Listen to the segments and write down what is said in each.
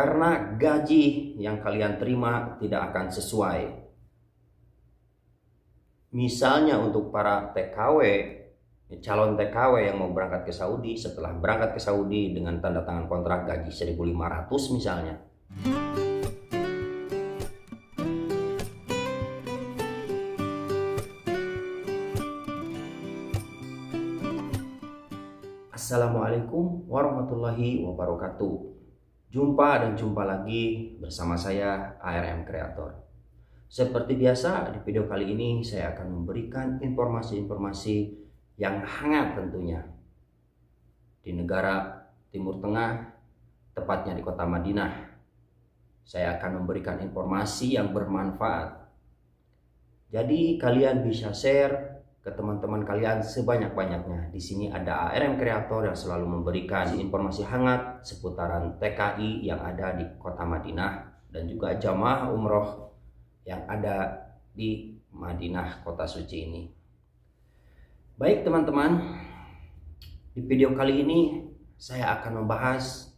karena gaji yang kalian terima tidak akan sesuai. Misalnya untuk para TKW, calon TKW yang mau berangkat ke Saudi, setelah berangkat ke Saudi dengan tanda tangan kontrak gaji 1.500 misalnya. Assalamualaikum warahmatullahi wabarakatuh. Jumpa lagi bersama saya ARM Creator. Seperti biasa, di video kali ini saya akan memberikan informasi-informasi yang hangat tentunya di negara Timur Tengah, tepatnya di kota Madinah. Saya akan memberikan informasi yang bermanfaat. Jadi kalian bisa share ke teman-teman kalian sebanyak-banyaknya. Di sini ada ARM Creator yang selalu memberikan informasi hangat seputaran TKI yang ada di kota Madinah dan juga jamaah umroh yang ada di Madinah, kota suci ini. Baik teman-teman, di video kali ini saya akan membahas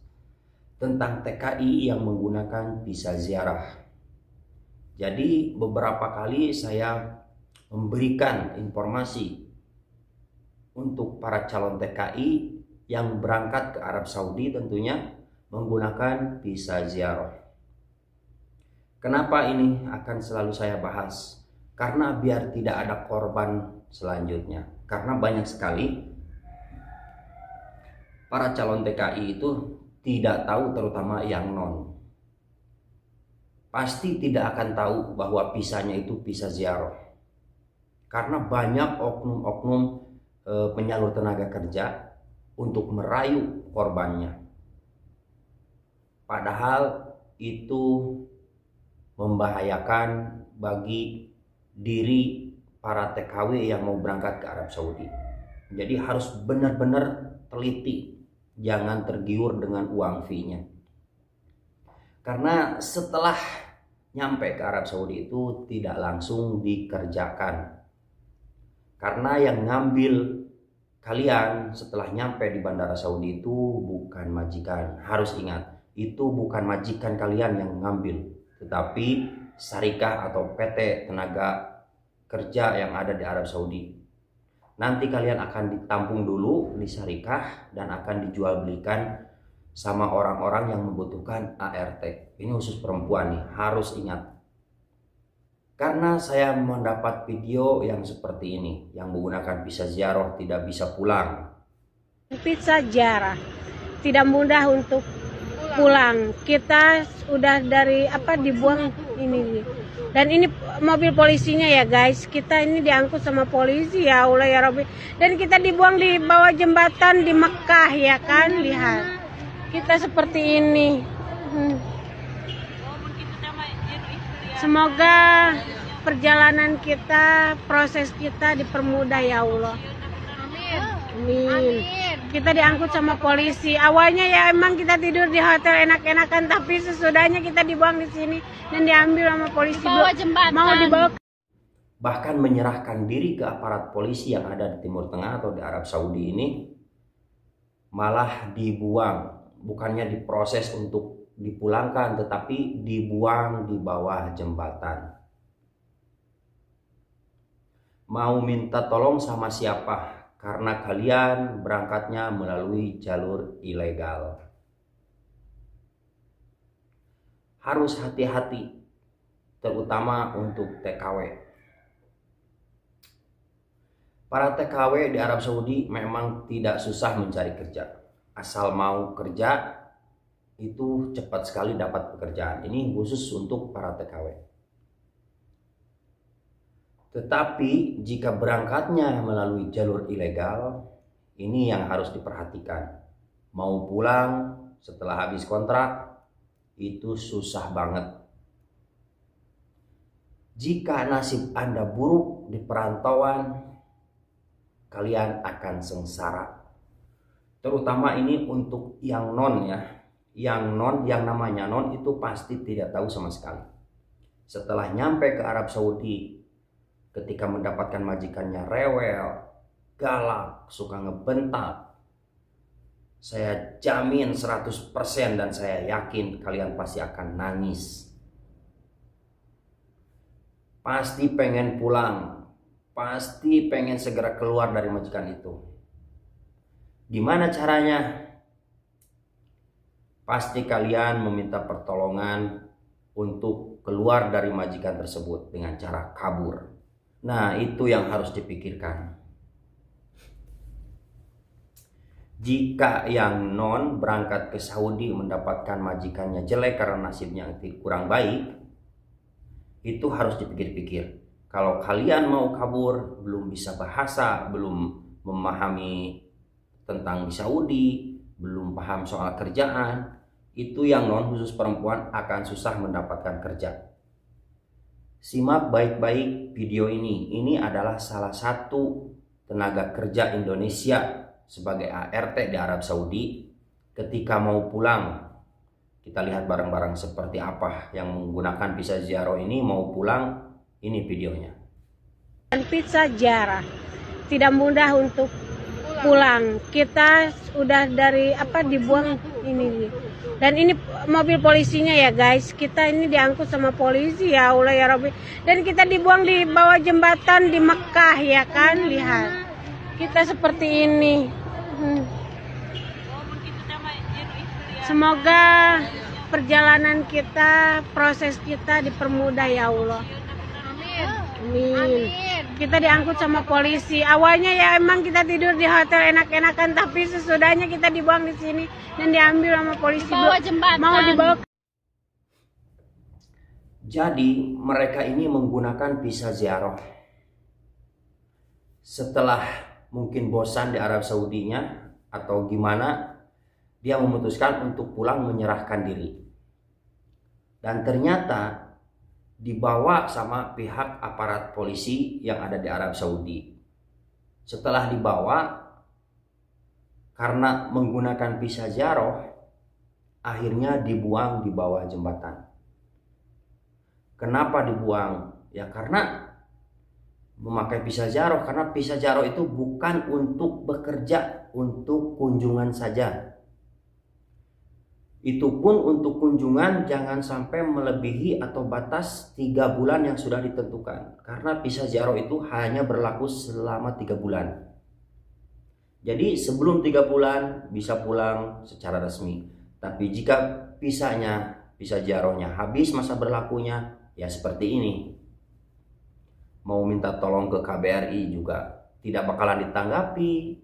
tentang TKI yang menggunakan visa ziarah. Jadi beberapa kali saya memberikan informasi untuk para calon TKI yang berangkat ke Arab Saudi tentunya menggunakan visa ziarah. Kenapa ini akan selalu saya bahas? Karena biar tidak ada korban selanjutnya. Karena banyak sekali para calon TKI itu tidak tahu, terutama yang non. Pasti tidak akan tahu bahwa visanya itu visa ziarah. Karena banyak oknum-oknum penyalur tenaga kerja untuk merayu korbannya. Padahal itu membahayakan bagi diri para TKW yang mau berangkat ke Arab Saudi. Jadi harus benar-benar teliti, jangan tergiur dengan uang fee-nya. Karena setelah nyampe ke Arab Saudi itu tidak langsung dikerjakan. Karena yang ngambil kalian setelah nyampe di Bandara Saudi itu bukan majikan. Harus ingat, itu bukan majikan kalian yang ngambil, tetapi syarikah atau PT tenaga kerja yang ada di Arab Saudi. Nanti kalian akan ditampung dulu di syarikah dan akan dijual belikan sama orang-orang yang membutuhkan ART. Ini khusus perempuan nih, harus ingat. Karena saya mendapat video yang seperti ini, yang menggunakan visa ziarah tidak bisa pulang. Visa ziarah tidak mudah untuk pulang. Kita udah dibuang ini. Dan ini mobil polisinya ya guys. Kita ini diangkut sama polisi, ya Allah ya Rabbi. Dan kita dibuang di bawah jembatan di Mekah ya kan. Lihat. Kita seperti ini. Semoga perjalanan kita, proses kita dipermudah ya Allah. Amin. Kita diangkut sama polisi. Awalnya ya emang kita tidur di hotel enak-enakan, tapi sesudahnya kita dibuang di sini dan diambil sama polisi. Mau dibawa. Bahkan menyerahkan diri ke aparat polisi yang ada di Timur Tengah atau di Arab Saudi ini, malah dibuang. Bukannya diproses untuk dipulangkan, tetapi dibuang di bawah jembatan. Mau minta tolong sama siapa? Karena kalian berangkatnya melalui jalur ilegal. Harus hati-hati, terutama untuk TKW. Para TKW di Arab Saudi memang tidak susah mencari kerja. Asal mau kerja, itu cepat sekali dapat pekerjaan. Ini khusus untuk para TKW. Tetapi jika berangkatnya melalui jalur ilegal, ini yang harus diperhatikan. Mau pulang setelah habis kontrak, itu susah banget. Jika nasib Anda buruk di perantauan, kalian akan sengsara. Terutama ini untuk yang non ya. Yang non, yang namanya non itu pasti tidak tahu sama sekali. Setelah nyampe ke Arab Saudi, ketika mendapatkan majikannya rewel, galak, suka ngebentak, Saya jamin 100% dan saya yakin kalian pasti akan nangis. Pasti pengen pulang, pasti pengen segera keluar dari majikan itu. Gimana caranya? Pasti kalian meminta pertolongan untuk keluar dari majikan tersebut dengan cara kabur. Nah, itu yang harus dipikirkan. Jika yang non berangkat ke Saudi mendapatkan majikannya jelek karena nasibnya kurang baik, itu harus dipikir-pikir. Kalau kalian mau kabur, belum bisa bahasa, belum memahami tentang di Saudi, belum paham soal kerjaan, itu yang non khusus perempuan akan susah mendapatkan kerja. Simak baik-baik video ini. Ini adalah salah satu tenaga kerja Indonesia sebagai ART di Arab Saudi. Ketika mau pulang, kita lihat bareng-bareng seperti apa yang menggunakan visa ziarah ini mau pulang. Ini videonya. Dan visa ziarah tidak mudah untuk pulang. Kita udah dari dibuang ini. Dan ini mobil polisinya ya guys. Kita ini diangkut sama polisi, ya Allah ya Rabbi. Dan kita dibuang di bawah jembatan di Mekah, ya kan. Lihat, kita seperti ini. Semoga perjalanan kita, proses kita dipermudah ya Allah. Amin. Kita diangkut sama polisi. Awalnya ya emang kita tidur di hotel enak-enakan, tapi sesudahnya kita dibuang di sini dan diambil sama polisi. Mau dibawa. Jadi mereka ini menggunakan visa ziarah. Setelah mungkin bosan di Arab Saudinya atau gimana, dia memutuskan untuk pulang menyerahkan diri. Dan ternyata dibawa sama pihak aparat polisi yang ada di Arab Saudi. Setelah dibawa, karena menggunakan visa ziarah, akhirnya dibuang di bawah jembatan. Kenapa dibuang? Ya karena memakai visa ziarah, karena visa ziarah itu bukan untuk bekerja, untuk kunjungan saja. Itu pun untuk kunjungan jangan sampai melebihi atau batas 3 bulan yang sudah ditentukan. Karena visa ziarah itu hanya berlaku selama 3 bulan. Jadi sebelum 3 bulan bisa pulang secara resmi. Tapi jika visa ziarahnya habis masa berlakunya, ya seperti ini. Mau minta tolong ke KBRI juga tidak bakalan ditanggapi.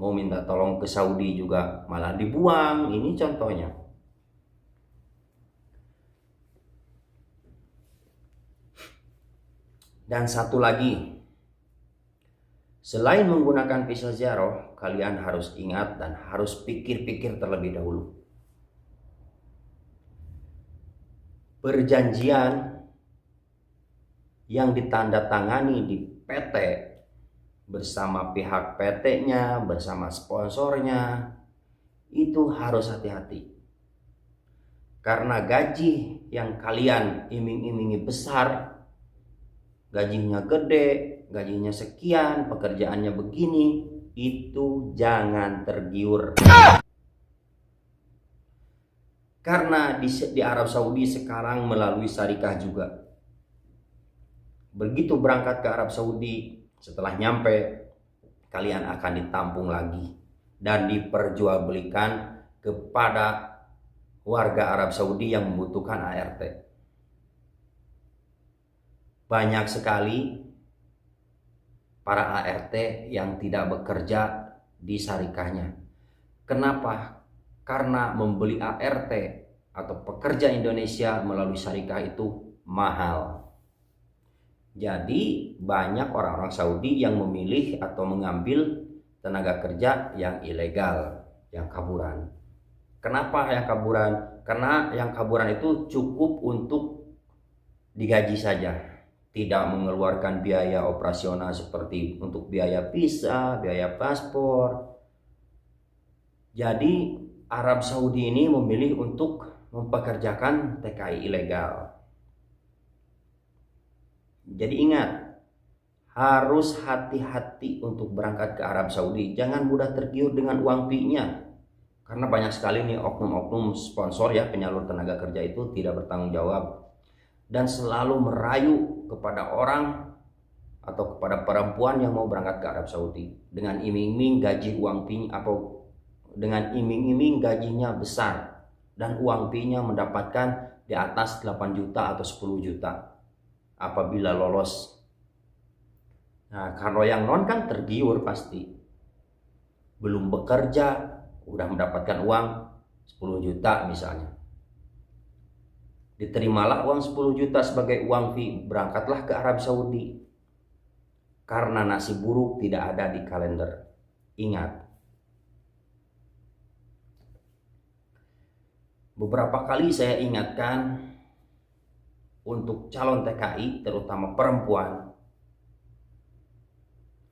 Mau minta tolong ke Saudi juga malah dibuang. Ini contohnya. Dan satu lagi, selain menggunakan visa ziarah, kalian harus ingat dan harus pikir-pikir terlebih dahulu. Perjanjian yang ditandatangani di PT bersama pihak PT-nya, bersama sponsornya, itu harus hati-hati. Karena gaji yang kalian iming-imingi besar, gajinya gede, gajinya sekian, pekerjaannya begini, itu jangan tergiur. Karena di Arab Saudi sekarang melalui syarikah juga. Begitu berangkat ke Arab Saudi, setelah nyampe, kalian akan ditampung lagi dan diperjualbelikan kepada warga Arab Saudi yang membutuhkan ART. Banyak sekali para ART yang tidak bekerja di syarikahnya. Kenapa? Karena membeli ART atau pekerja Indonesia melalui syarikah itu mahal. Jadi banyak orang-orang Saudi yang memilih atau mengambil tenaga kerja yang ilegal, yang kaburan. Kenapa yang kaburan? Karena yang kaburan itu cukup untuk digaji saja, tidak mengeluarkan biaya operasional seperti untuk biaya visa, biaya paspor. Jadi Arab Saudi ini memilih untuk mempekerjakan TKI ilegal. Jadi ingat, harus hati-hati untuk berangkat ke Arab Saudi. Jangan mudah tergiur dengan uang fee-nya. Karena banyak sekali nih oknum-oknum sponsor ya, penyalur tenaga kerja itu tidak bertanggung jawab dan selalu merayu kepada orang atau kepada perempuan yang mau berangkat ke Arab Saudi dengan iming-iming gaji uang fee atau dengan iming-iming gajinya besar dan uang fee-nya mendapatkan di atas 8 juta atau 10 juta apabila lolos. Nah, kalau yang non kan tergiur pasti. Belum bekerja udah mendapatkan uang 10 juta misalnya. Diterimalah uang 10 juta sebagai uang fee, berangkatlah ke Arab Saudi. Karena nasib buruk tidak ada di kalender. Ingat. Beberapa kali saya ingatkan untuk calon TKI terutama perempuan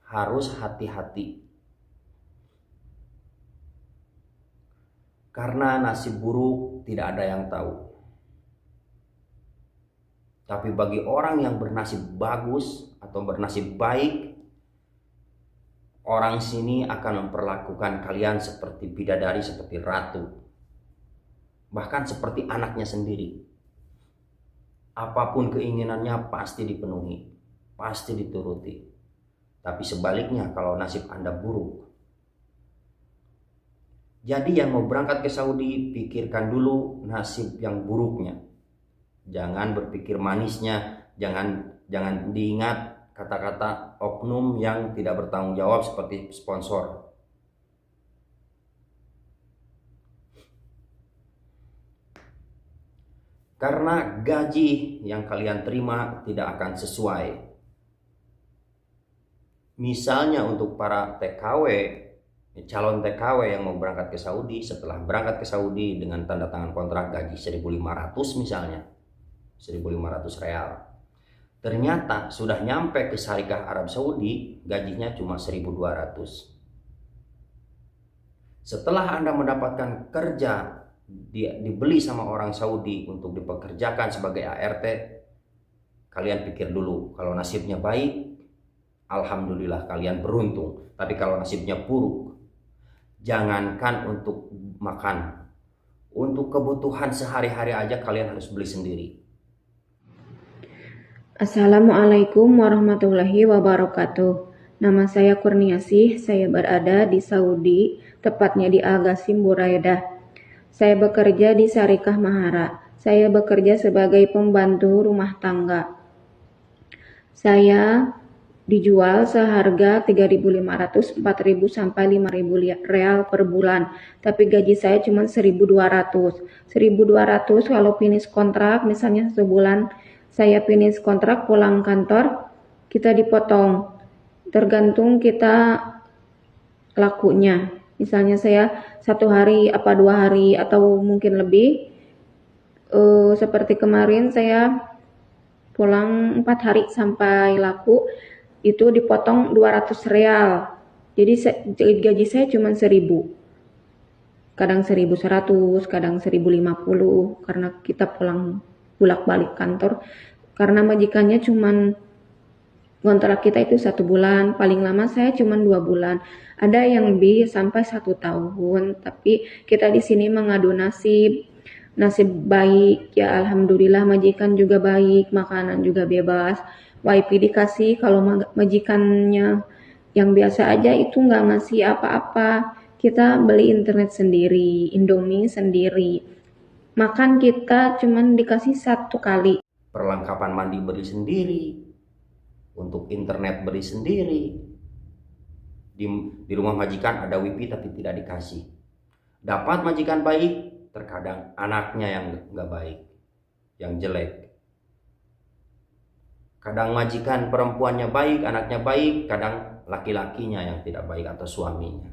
harus hati-hati. Karena nasib buruk tidak ada yang tahu. Tapi bagi orang yang bernasib bagus atau bernasib baik, orang sini akan memperlakukan kalian seperti bidadari, seperti ratu. Bahkan seperti anaknya sendiri. Apapun keinginannya pasti dipenuhi, pasti dituruti. Tapi sebaliknya kalau nasib Anda buruk, jadi yang mau berangkat ke Saudi, pikirkan dulu nasib yang buruknya. Jangan berpikir manisnya, jangan diingat kata-kata oknum yang tidak bertanggung jawab seperti sponsor. Karena gaji yang kalian terima tidak akan sesuai. Misalnya untuk para TKW, calon TKW yang mau berangkat ke Saudi, setelah berangkat ke Saudi dengan tanda tangan kontrak gaji 1.500 misalnya, 1.500 real. Ternyata sudah nyampe ke Syarikat Arab Saudi, gajinya cuma 1.200. Setelah Anda mendapatkan kerja, dibeli sama orang Saudi untuk dipekerjakan sebagai ART, kalian pikir dulu, kalau nasibnya baik, alhamdulillah kalian beruntung. Tapi kalau nasibnya buruk, jangankan untuk makan, untuk kebutuhan sehari-hari aja kalian harus beli sendiri. Assalamualaikum warahmatullahi wabarakatuh. Nama saya Kurniasih, saya berada di Saudi, tepatnya di Al-Qasim Buraidah. Saya bekerja di Syarikah Mahara. Saya bekerja sebagai pembantu rumah tangga. Saya dijual seharga 3.500, 4.000 sampai 5.000 real per bulan. Tapi gaji saya cuma 1.200. 1.200 kalau finish kontrak, misalnya sebulan saya finish kontrak pulang kantor, kita dipotong. Tergantung kita lakunya. Misalnya saya 1 hari, 2 hari, atau mungkin lebih. Seperti kemarin saya pulang 4 hari sampai laku, itu dipotong 200 real. Jadi gaji saya cuma 1.000. Kadang 1.100, kadang 1.050 karena kita pulang bolak-balik kantor. Karena majikannya cuma kontrak kita itu 1 bulan, paling lama saya cuma 2 bulan. Ada yang lebih sampai 1 tahun. Tapi kita di sini mengadu nasib baik ya, alhamdulillah majikan juga baik, makanan juga bebas. WiFi dikasih, kalau majikannya yang biasa aja itu nggak ngasih apa-apa. Kita beli internet sendiri, Indomie sendiri. Makan kita cuman dikasih 1 kali. Perlengkapan mandi beli sendiri, untuk internet beli sendiri. Di rumah majikan ada WiFi tapi tidak dikasih. Dapat majikan baik, terkadang anaknya yang nggak baik, yang jelek. Kadang majikan perempuannya baik, anaknya baik, kadang laki-lakinya yang tidak baik atau suaminya.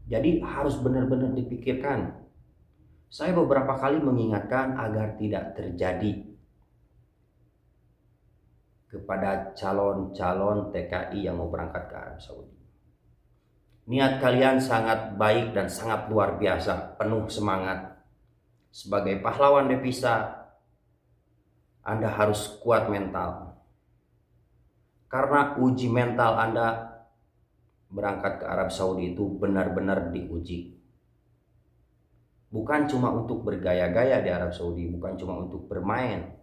Jadi harus benar-benar dipikirkan. Saya beberapa kali mengingatkan agar tidak terjadi kepada calon-calon TKI yang mau berangkat ke Arab Saudi. Niat kalian sangat baik dan sangat luar biasa, penuh semangat. Sebagai pahlawan devisa, Anda harus kuat mental. Karena uji mental Anda berangkat ke Arab Saudi itu benar-benar diuji. Bukan cuma untuk bergaya-gaya di Arab Saudi, bukan cuma untuk bermain,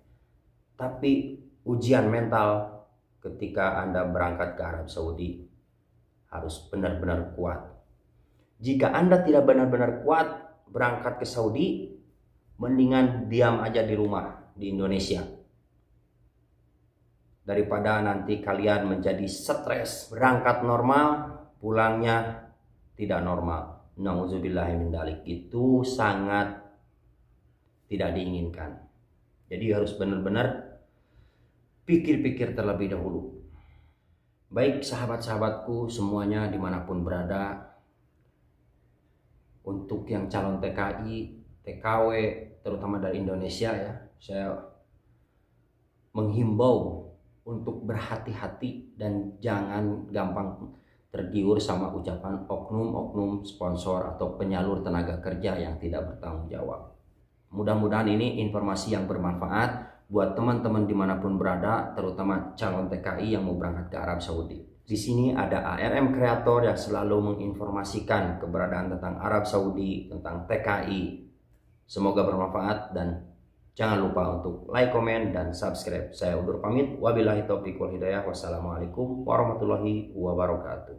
tapi ujian mental ketika Anda berangkat ke Arab Saudi harus benar-benar kuat. Jika Anda tidak benar-benar kuat berangkat ke Saudi, mendingan diam aja di rumah di Indonesia. Daripada nanti kalian menjadi stres, berangkat normal, pulangnya tidak normal. Nauzubillahi min dzalik. Itu sangat tidak diinginkan. Jadi harus benar-benar pikir-pikir terlebih dahulu. Baik sahabat-sahabatku semuanya dimanapun berada, untuk yang calon TKI, TKW, terutama dari Indonesia ya, saya menghimbau untuk berhati-hati dan jangan gampang tergiur sama ucapan oknum-oknum sponsor atau penyalur tenaga kerja yang tidak bertanggung jawab. Mudah-mudahan ini informasi yang bermanfaat buat teman-teman dimanapun berada, terutama calon TKI yang mau berangkat ke Arab Saudi. Di sini ada ARM Kreator yang selalu menginformasikan keberadaan tentang Arab Saudi, tentang TKI. Semoga bermanfaat dan jangan lupa untuk like, komen, dan subscribe. Saya undur pamit. Wabillahi taufiq wal hidayah. Wassalamualaikum warahmatullahi wabarakatuh.